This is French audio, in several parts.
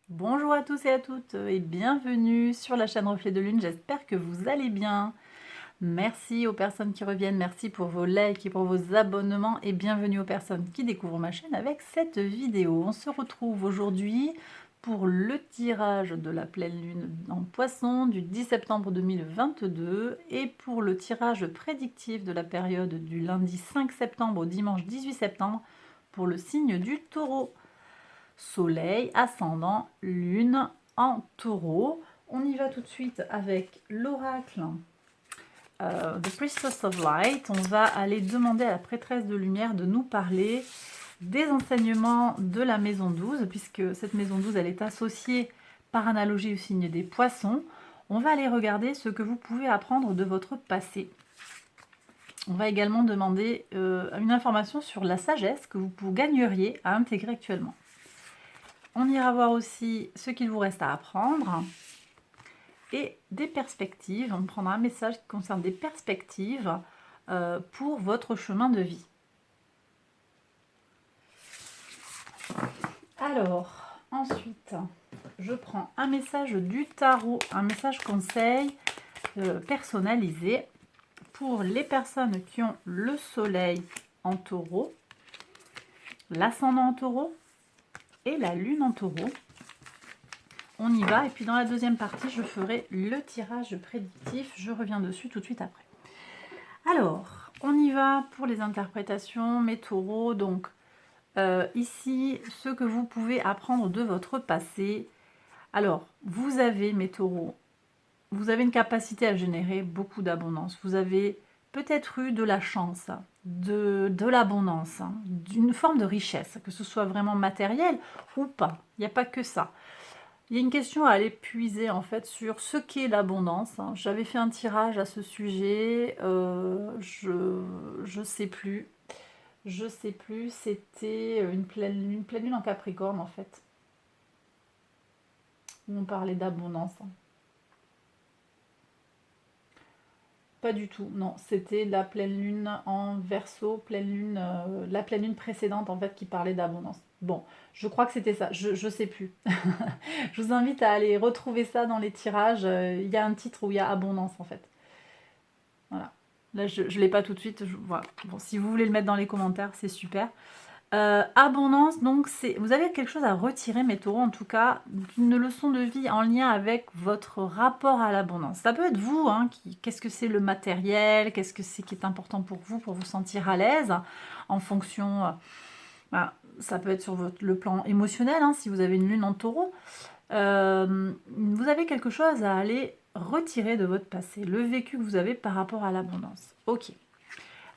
Bonjour à tous et à toutes et bienvenue sur la chaîne Reflet de Lune, j'espère que vous allez bien. Merci aux personnes qui reviennent, merci pour vos likes et pour vos abonnements et bienvenue aux personnes qui découvrent ma chaîne avec cette vidéo. On se retrouve aujourd'hui pour le tirage de la pleine lune en Poisson du 10 septembre 2022 et pour le tirage prédictif de la période du lundi 5 septembre au dimanche 18 septembre pour le signe du Taureau. Soleil, ascendant, lune en taureau. On y va tout de suite avec l'oracle The Priestess of Light. On va aller demander à la prêtresse de lumière de nous parler des enseignements de la maison 12, puisque cette maison 12 elle est associée par analogie au signe des poissons. On va aller regarder ce que vous pouvez apprendre de votre passé. On va également demander une information sur la sagesse que vous gagneriez à intégrer actuellement. On ira voir aussi ce qu'il vous reste à apprendre et des perspectives. On prendra un message qui concerne des perspectives pour votre chemin de vie. Alors, ensuite, je prends un message du tarot, un message conseil personnalisé pour les personnes qui ont le soleil en taureau, l'ascendant en taureau et la lune en taureau. On y va, et puis dans la deuxième partie, je ferai le tirage prédictif. Je reviens dessus tout de suite après. Alors, on y va pour les interprétations, mes taureaux. Donc, ici, ce que vous pouvez apprendre de votre passé. Alors, vous avez, mes taureaux, vous avez une capacité à générer beaucoup d'abondance. Vous avez peut-être eu de la chance, de l'abondance, d'une forme de richesse, que ce soit vraiment matériel ou pas. Il n'y a pas que ça. Il y a une question à aller puiser en fait sur ce qu'est l'abondance. J'avais fait un tirage à ce sujet, je sais plus. Je sais plus, c'était une pleine lune en Capricorne en fait. Où on parlait d'abondance. Pas du tout, non, c'était la pleine lune en Verseau, pleine lune, la pleine lune précédente en fait qui parlait d'abondance. Bon, je crois que c'était ça, je sais plus. Je vous invite à aller retrouver ça dans les tirages. Il y a un titre où il y a abondance en fait. Voilà. Là, je ne l'ai pas tout de suite. Voilà. Bon, si vous voulez le mettre dans les commentaires, c'est super. Abondance, donc vous avez quelque chose à retirer, mes taureaux, en tout cas, une leçon de vie en lien avec votre rapport à l'abondance. Ça peut être vous, hein, qu'est-ce que c'est le matériel, qu'est-ce que c'est qui est important pour vous sentir à l'aise, en fonction, ça peut être sur le plan émotionnel, hein, si vous avez une lune en taureau. Vous avez quelque chose à aller retirer de votre passé, le vécu que vous avez par rapport à l'abondance. Ok.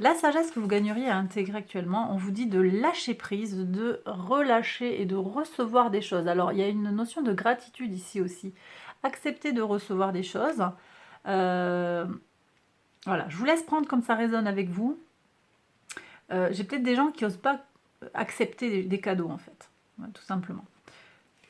La sagesse que vous gagneriez à intégrer actuellement, on vous dit de lâcher prise, de relâcher et de recevoir des choses. Alors, il y a une notion de gratitude ici aussi. Accepter de recevoir des choses. Voilà, je vous laisse prendre comme ça résonne avec vous. J'ai peut-être des gens qui n'osent pas accepter des cadeaux, en fait. Voilà, tout simplement.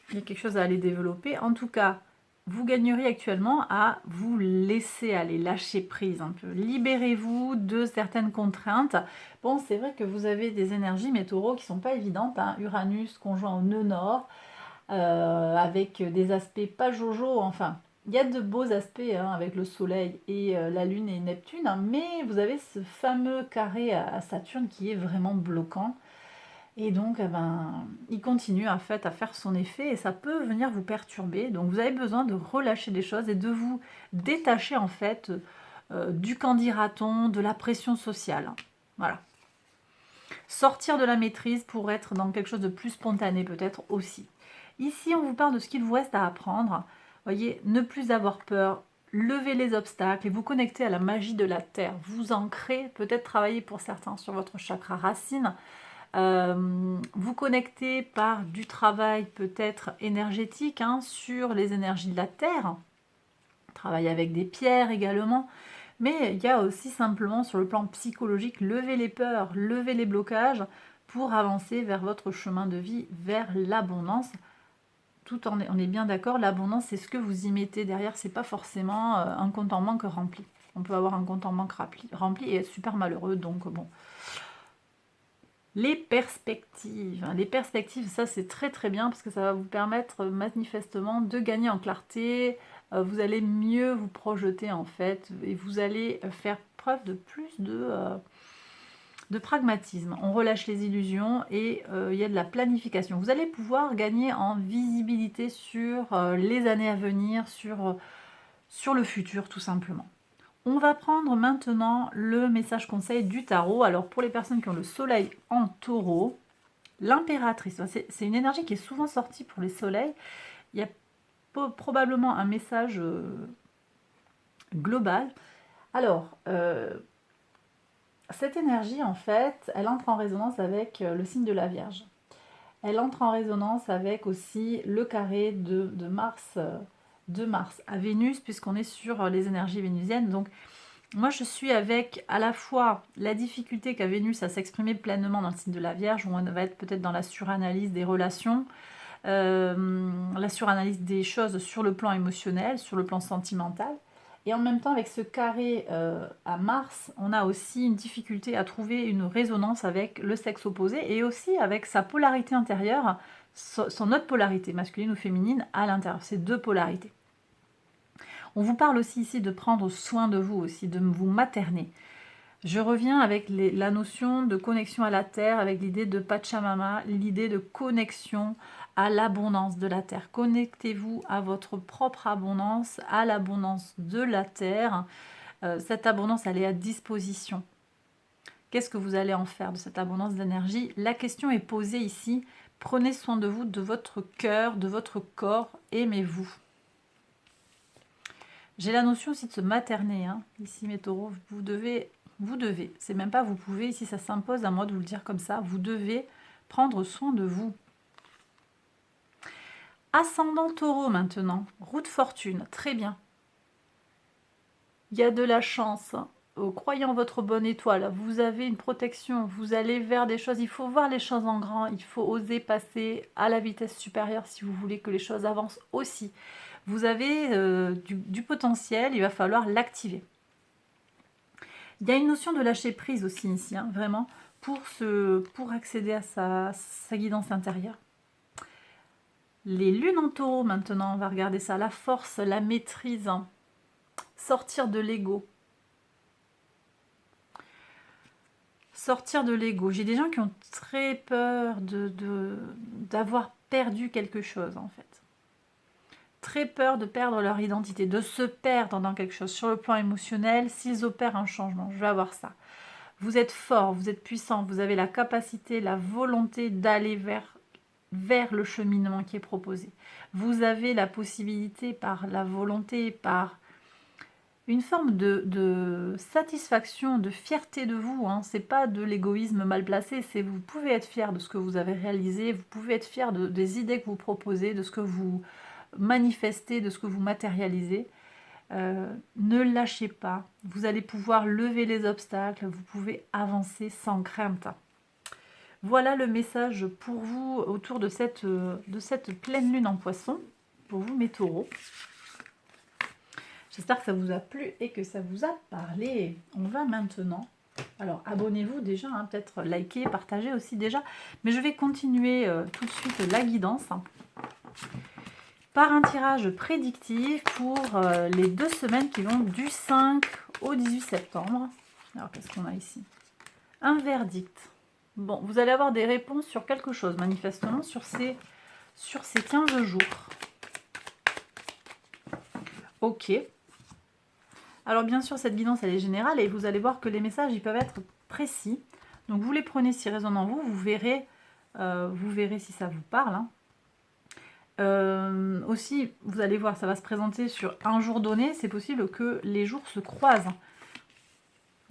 Il y a quelque chose à aller développer. En tout cas, vous gagneriez actuellement à vous laisser aller, lâcher prise un peu. Libérez-vous de certaines contraintes. Bon, c'est vrai que vous avez des énergies, mes taureaux, qui ne sont pas évidentes. Hein. Uranus conjoint au nœud nord, avec des aspects pas jojo, enfin... Il y a de beaux aspects hein, avec le Soleil et la Lune et Neptune, hein, mais vous avez ce fameux carré à Saturne qui est vraiment bloquant. Et donc, eh ben, il continue en fait à faire son effet et ça peut venir vous perturber. Donc, vous avez besoin de relâcher des choses et de vous détacher en fait du qu'en dira-t-on, de la pression sociale. Voilà. Sortir de la maîtrise pour être dans quelque chose de plus spontané peut-être aussi. Ici, on vous parle de ce qu'il vous reste à apprendre. Voyez, ne plus avoir peur, lever les obstacles et vous connecter à la magie de la terre. Vous ancrer, peut-être travailler pour certains sur votre chakra racine. Vous connectez par du travail peut-être énergétique hein, sur les énergies de la terre, travailler avec des pierres également, mais il y a aussi simplement sur le plan psychologique, lever les peurs, lever les blocages pour avancer vers votre chemin de vie, vers l'abondance. On est bien d'accord, l'abondance c'est ce que vous y mettez derrière, c'est pas forcément un compte en banque rempli. On peut avoir un compte en banque rempli et être super malheureux, donc bon. Les perspectives. Les perspectives, ça c'est très très bien parce que ça va vous permettre manifestement de gagner en clarté. Vous allez mieux vous projeter en fait et vous allez faire preuve de plus de pragmatisme. On relâche les illusions et il y a de la planification. Vous allez pouvoir gagner en visibilité sur les années à venir, sur le futur tout simplement. On va prendre maintenant le message conseil du tarot. Alors pour les personnes qui ont le soleil en taureau, l'impératrice, c'est une énergie qui est souvent sortie pour les soleils. Il y a probablement un message global. Alors, cette énergie, en fait, elle entre en résonance avec le signe de la Vierge. Elle entre en résonance avec aussi le carré de Mars à Vénus, puisqu'on est sur les énergies vénusiennes. Donc, moi, je suis avec à la fois la difficulté qu'a Vénus à s'exprimer pleinement dans le signe de la Vierge, où on va être peut-être dans la suranalyse des relations, la suranalyse des choses sur le plan émotionnel, sur le plan sentimental. Et en même temps, avec ce carré à Mars, on a aussi une difficulté à trouver une résonance avec le sexe opposé et aussi avec sa polarité intérieure, son autre polarité, masculine ou féminine, à l'intérieur. Ces deux polarités. On vous parle aussi ici de prendre soin de vous aussi, de vous materner. Je reviens avec la notion de connexion à la terre, avec l'idée de Pachamama, l'idée de connexion à l'abondance de la terre. Connectez-vous à votre propre abondance, à l'abondance de la terre. Cette abondance, elle est à disposition. Qu'est-ce que vous allez en faire de cette abondance d'énergie? La question est posée ici. Prenez soin de vous, de votre cœur, de votre corps. Aimez-vous. J'ai la notion aussi de se materner. Ici, mes taureaux, vous devez, c'est même pas vous pouvez, ici ça s'impose à moi de vous le dire comme ça, vous devez prendre soin de vous. Ascendant taureau maintenant, roue de fortune, très bien. Il y a de la chance, croyez en votre bonne étoile, vous avez une protection, vous allez vers des choses, il faut voir les choses en grand, il faut oser passer à la vitesse supérieure si vous voulez que les choses avancent aussi. Vous avez du potentiel, il va falloir l'activer. Il y a une notion de lâcher prise aussi ici, vraiment, pour accéder à sa guidance intérieure. Les lunes en taureau maintenant, on va regarder ça, la force, la maîtrise, sortir de l'ego. Sortir de l'ego. J'ai des gens qui ont très peur d'avoir perdu quelque chose en fait. Très peur de perdre leur identité, de se perdre dans quelque chose. Sur le plan émotionnel, s'ils opèrent un changement, je vais avoir ça. Vous êtes fort, vous êtes puissant, vous avez la capacité, la volonté d'aller vers le cheminement qui est proposé. Vous avez la possibilité par la volonté, par une forme de satisfaction, de fierté de vous. C'est pas de l'égoïsme mal placé, c'est vous pouvez être fier de ce que vous avez réalisé, vous pouvez être fier des idées que vous proposez, de ce que vous manifestez, de ce que vous matérialisez. Ne lâchez pas, vous allez pouvoir lever les obstacles, vous pouvez avancer sans crainte. Voilà le message pour vous autour de cette pleine lune en poisson, pour vous mes taureaux. J'espère que ça vous a plu et que ça vous a parlé. On va maintenant, alors abonnez-vous déjà, peut-être likez, partagez aussi déjà, mais je vais continuer tout de suite la guidance par un tirage prédictif pour les 2 semaines qui vont du 5 au 18 septembre. Alors, qu'est-ce qu'on a ici? Un verdict. Bon, vous allez avoir des réponses sur quelque chose, manifestement, sur ces 15 jours. Ok. Alors, bien sûr, cette guidance, elle est générale et vous allez voir que les messages, ils peuvent être précis. Donc, vous les prenez s'ils résonnent en vous. Vous verrez si ça vous parle. Aussi, vous allez voir, ça va se présenter sur un jour donné. C'est possible que les jours se croisent.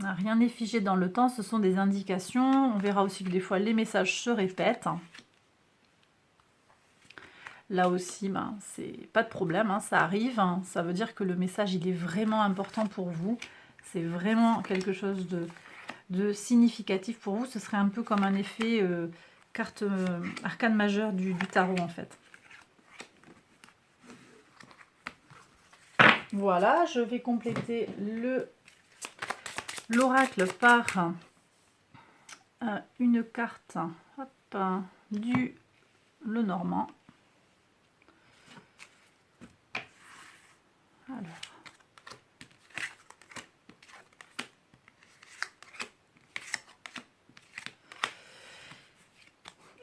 Rien n'est figé dans le temps, ce sont des indications. On verra aussi que des fois, les messages se répètent. Là aussi, c'est pas de problème, ça arrive. Ça veut dire que le message, il est vraiment important pour vous. C'est vraiment quelque chose de significatif pour vous. Ce serait un peu comme un effet carte arcane majeure du tarot, en fait. Voilà, je vais compléter l'oracle par une carte, hop, du le Normand. Alors.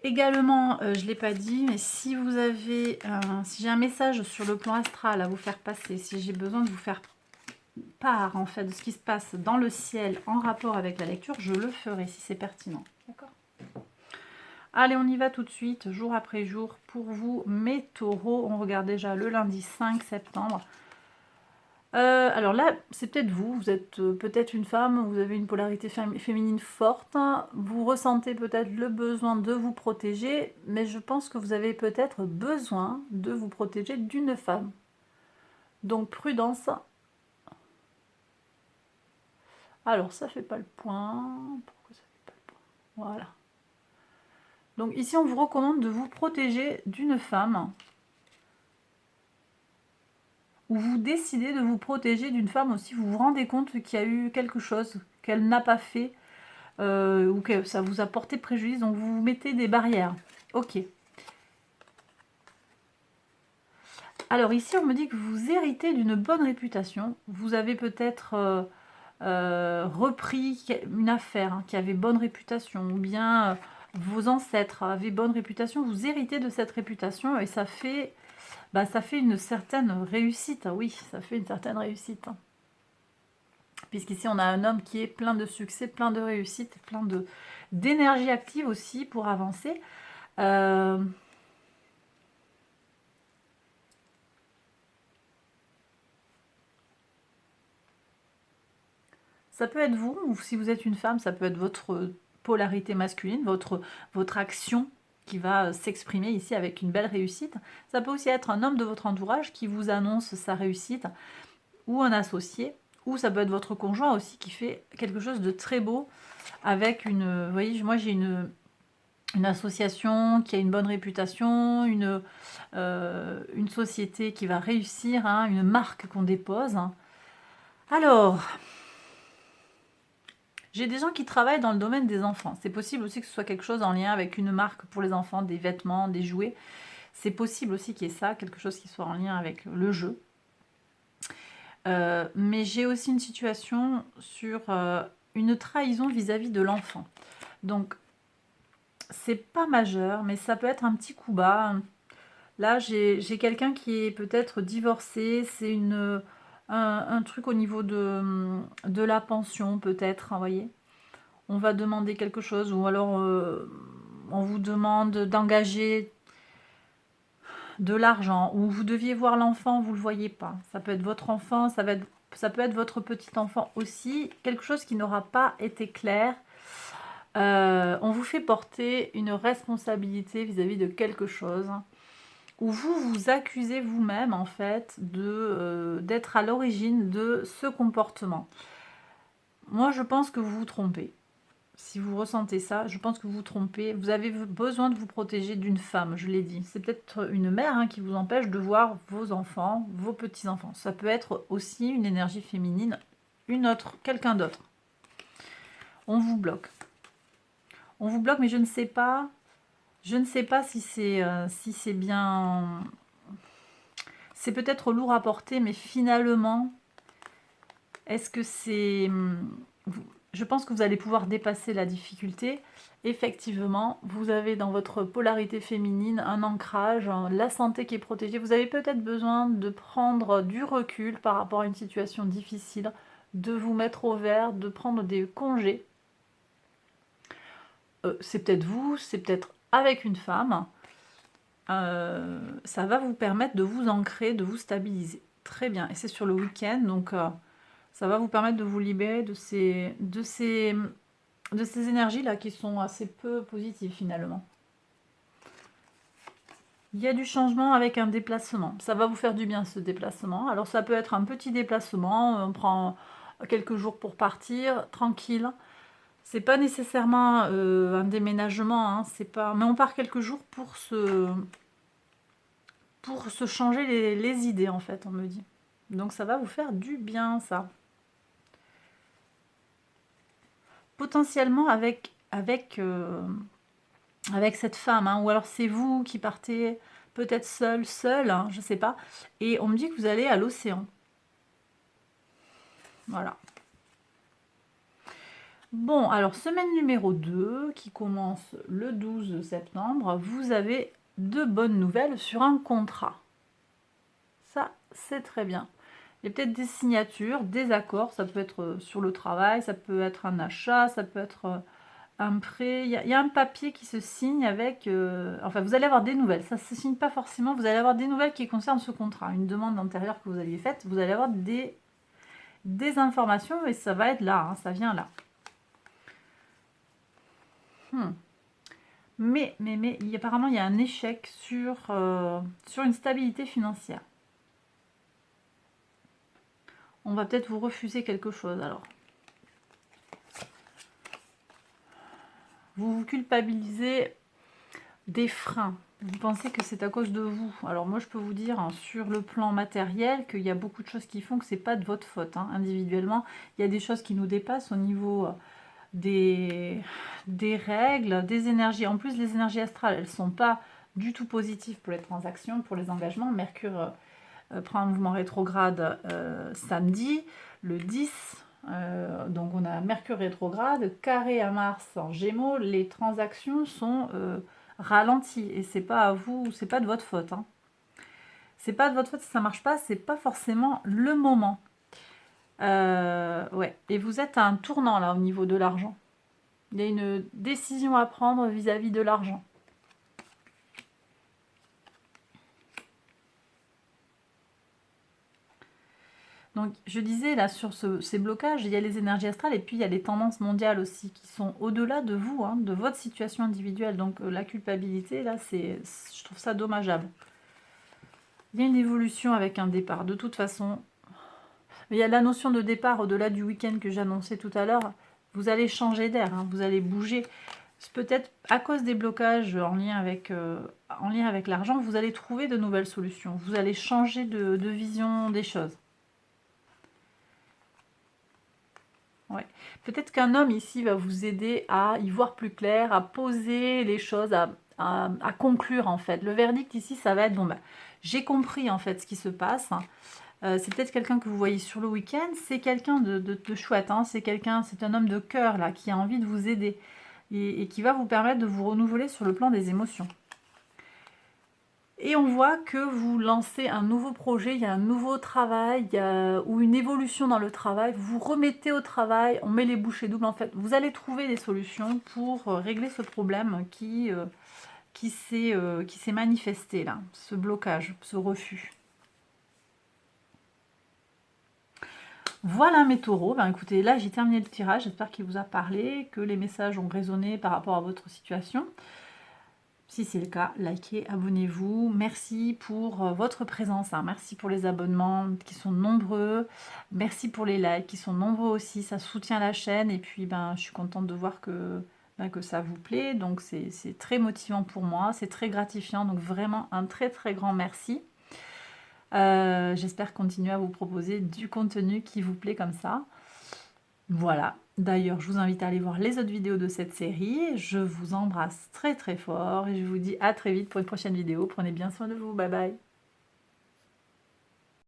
Également, je ne l'ai pas dit, mais si vous avez, si j'ai un message sur le plan astral à vous faire passer, si j'ai besoin de vous faire part en fait de ce qui se passe dans le ciel en rapport avec la lecture, je le ferai si c'est pertinent. D'accord ? Allez, on y va tout de suite, jour après jour, pour vous, mes taureaux. On regarde déjà le lundi 5 septembre. Alors là, c'est peut-être vous êtes peut-être une femme, vous avez une polarité féminine forte, vous ressentez peut-être le besoin de vous protéger, mais je pense que vous avez peut-être besoin de vous protéger d'une femme. Donc prudence. Alors ça fait pas le point. Pourquoi ça fait pas le point? Voilà. Donc ici, on vous recommande de vous protéger d'une femme. Ou vous décidez de vous protéger d'une femme aussi. Vous vous rendez compte qu'il y a eu quelque chose qu'elle n'a pas fait. Ou que ça vous a porté préjudice. Donc vous vous mettez des barrières. Ok. Alors ici, on me dit que vous héritez d'une bonne réputation. Vous avez peut-être repris une affaire qui avait bonne réputation. Ou bien vos ancêtres avaient bonne réputation. Vous héritez de cette réputation et ça fait une certaine réussite. Oui, ça fait une certaine réussite. Puisqu'ici, on a un homme qui est plein de succès, plein de réussite, plein d'énergie active aussi pour avancer. Ça peut être vous, ou si vous êtes une femme, ça peut être votre polarité masculine, votre action qui va s'exprimer ici avec une belle réussite. Ça peut aussi être un homme de votre entourage qui vous annonce sa réussite, ou un associé, ou ça peut être votre conjoint aussi qui fait quelque chose de très beau avec une... Vous voyez, moi j'ai une association qui a une bonne réputation, une société qui va réussir, hein, une marque qu'on dépose. Alors, j'ai des gens qui travaillent dans le domaine des enfants. C'est possible aussi que ce soit quelque chose en lien avec une marque pour les enfants, des vêtements, des jouets. C'est possible aussi qu'il y ait ça, quelque chose qui soit en lien avec le jeu. Mais j'ai aussi une situation sur une trahison vis-à-vis de l'enfant. Donc, c'est pas majeur, mais ça peut être un petit coup bas. Là, j'ai quelqu'un qui est peut-être divorcé. C'est un truc au niveau de la pension, peut-être, vous voyez. On va demander quelque chose, ou alors on vous demande d'engager de l'argent, ou vous deviez voir l'enfant, vous ne le voyez pas. Ça peut être votre enfant, ça peut être votre petit enfant aussi. Quelque chose qui n'aura pas été clair. On vous fait porter une responsabilité vis-à-vis de quelque chose, où vous vous accusez vous-même en fait d'être à l'origine de ce comportement. Moi, je pense que vous vous trompez. Si vous ressentez ça, je pense que vous vous trompez. Vous avez besoin de vous protéger d'une femme, je l'ai dit. C'est peut-être une mère qui vous empêche de voir vos enfants, vos petits-enfants. Ça peut être aussi une énergie féminine, une autre, quelqu'un d'autre. On vous bloque. On vous bloque, mais je ne sais pas si c'est bien... C'est peut-être lourd à porter, mais finalement, est-ce que c'est... Je pense que vous allez pouvoir dépasser la difficulté. Effectivement, vous avez dans votre polarité féminine un ancrage, la santé qui est protégée. Vous avez peut-être besoin de prendre du recul par rapport à une situation difficile, de vous mettre au vert, de prendre des congés. C'est peut-être vous, c'est peut-être avec une femme. Ça va vous permettre de vous ancrer, de vous stabiliser. Très bien. Et c'est sur le week-end, donc ça va vous permettre de vous libérer de ces énergies-là qui sont assez peu positives finalement. Il y a du changement avec un déplacement. Ça va vous faire du bien ce déplacement. Alors ça peut être un petit déplacement, on prend quelques jours pour partir, tranquille. C'est pas nécessairement un déménagement, hein, c'est pas... mais on part quelques jours pour se changer les idées en fait, on me dit. Donc ça va vous faire du bien ça. Potentiellement avec avec cette femme, hein, ou alors c'est vous qui partez peut-être seul, hein, je sais pas. Et on me dit que vous allez à l'océan. Voilà. Bon, alors semaine numéro 2 qui commence le 12 septembre, vous avez de bonnes nouvelles sur un contrat. Ça, c'est très bien. Il y a peut-être des signatures, des accords, ça peut être sur le travail, ça peut être un achat, ça peut être un prêt. Il y a un papier qui se signe avec... enfin, vous allez avoir des nouvelles. Ça ne se signe pas forcément. Vous allez avoir des nouvelles qui concernent ce contrat. Une demande antérieure que vous aviez faite. Vous allez avoir des informations et ça va être là. Hein, ça vient là. Mais apparemment, il y a un échec sur une stabilité financière. On va peut-être vous refuser quelque chose alors. Vous vous culpabilisez des freins. Vous pensez que c'est à cause de vous. Alors moi, je peux vous dire, hein, sur le plan matériel, qu'il y a beaucoup de choses qui font que c'est pas de votre faute. Hein. Individuellement, il y a des choses qui nous dépassent au niveau des règles, des énergies. En plus, les énergies astrales, elles sont pas du tout positives pour les transactions, pour les engagements. Mercure prend un mouvement rétrograde samedi, le 10. Donc on a Mercure rétrograde, carré à Mars en Gémeaux. Les transactions sont ralenties et c'est pas à vous, c'est pas de votre faute. Hein. C'est pas de votre faute si ça marche pas, c'est pas forcément le moment. Ouais. Et vous êtes à un tournant là au niveau de l'argent. Il y a une décision à prendre vis-à-vis de l'argent. Donc, je disais, là, sur ces blocages, il y a les énergies astrales et puis il y a les tendances mondiales aussi qui sont au-delà de vous, hein, de votre situation individuelle. Donc, la culpabilité, là, je trouve ça dommageable. Il y a une évolution avec un départ. De toute façon, il y a la notion de départ au-delà du week-end que j'annonçais tout à l'heure. Vous allez changer d'air, hein, vous allez bouger. Peut-être à cause des blocages en lien avec l'argent, vous allez trouver de nouvelles solutions. Vous allez changer de vision des choses. Ouais. Peut-être qu'un homme ici va vous aider à y voir plus clair, à poser les choses, à conclure en fait. Le verdict ici, ça va être, bon ben, j'ai compris en fait ce qui se passe. C'est peut-être quelqu'un que vous voyez sur le week-end, c'est quelqu'un de chouette, hein. C'est un homme de cœur là, qui a envie de vous aider et qui va vous permettre de vous renouveler sur le plan des émotions. Et on voit que vous lancez un nouveau projet, il y a un nouveau travail, ou une évolution dans le travail, vous vous remettez au travail, on met les bouchées doubles en fait. Vous allez trouver des solutions pour régler ce problème qui s'est manifesté là, ce blocage, ce refus. Voilà mes taureaux, ben écoutez, là j'ai terminé le tirage, j'espère qu'il vous a parlé, que les messages ont résonné par rapport à votre situation. Si c'est le cas, likez, abonnez-vous. Merci pour votre présence. Hein. Merci pour les abonnements qui sont nombreux. Merci pour les likes qui sont nombreux aussi. Ça soutient la chaîne. Et puis, je suis contente de voir que ça vous plaît. Donc, c'est très motivant pour moi. C'est très gratifiant. Donc, vraiment, un très, très grand merci. J'espère continuer à vous proposer du contenu qui vous plaît comme ça. Voilà. D'ailleurs, je vous invite à aller voir les autres vidéos de cette série. Je vous embrasse très très fort et je vous dis à très vite pour une prochaine vidéo. Prenez bien soin de vous. Bye bye.